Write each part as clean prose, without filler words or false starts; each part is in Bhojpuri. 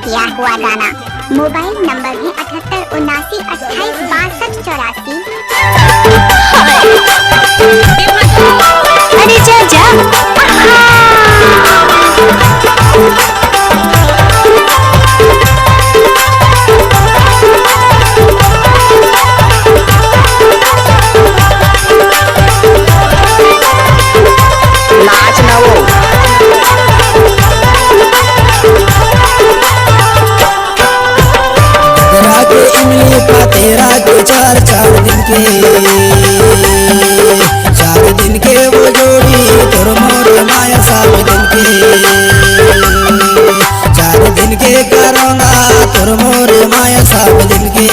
किया हुआ गाना। मोबाइल नंबर है 7879286284। अरे जा जा नाच न वो रागे इमली पाते रागे चार दिन के वो जोड़ी तोर मोर माया 7 दिन के 4 दिन के करोना तोर मोर माया 7 दिन के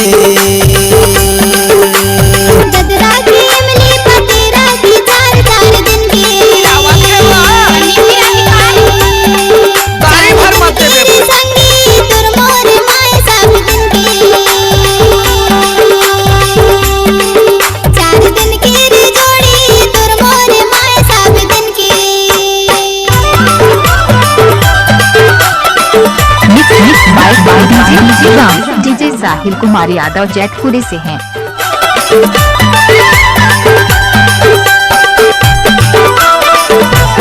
डीजे साहिल कुमार यादव जैतपुरी से हैं।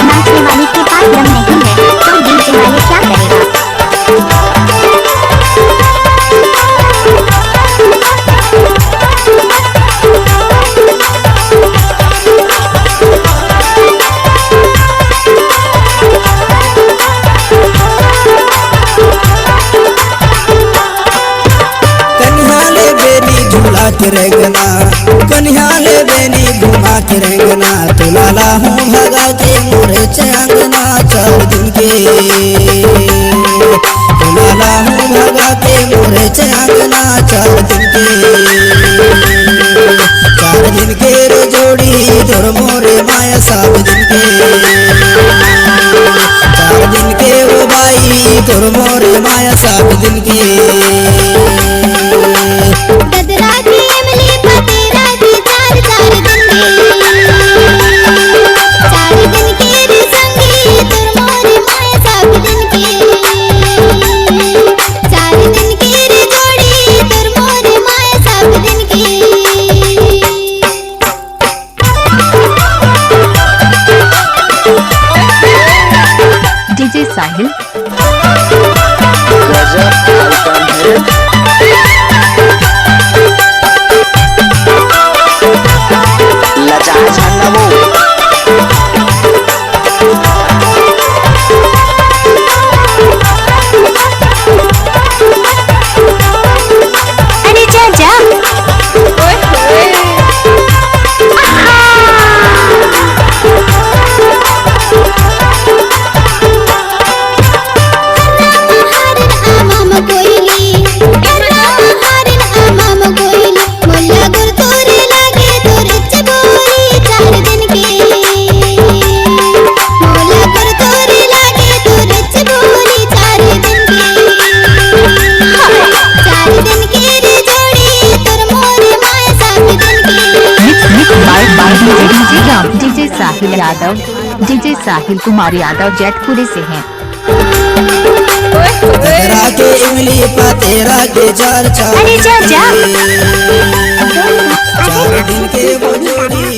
नाचने वाले के पास दम नहीं है तो डीजे वाले क्या करेगा। के रेंगना कन्हाले बेनी घुमा के रेंगना तुलाला हूँ भगा के मोरे चंगना 4 दिन के तुलाला हूँ भगा के मोरे चंगना 4 दिन के 4 दिन के रे जोड़ी तोर मोरे माया 7 दिन के 4 दिन के वो बाई तोर मोरे माया 7 दिन के डीजे साहिल लजा झंडा अरे जा जा डीजे साहिल यादव डीजे साहिल कुमार यादव जैतपुरी से हैं। रागे इमली पाते रागे 4 अरे जा जा 4 दिन के वो जोड़ी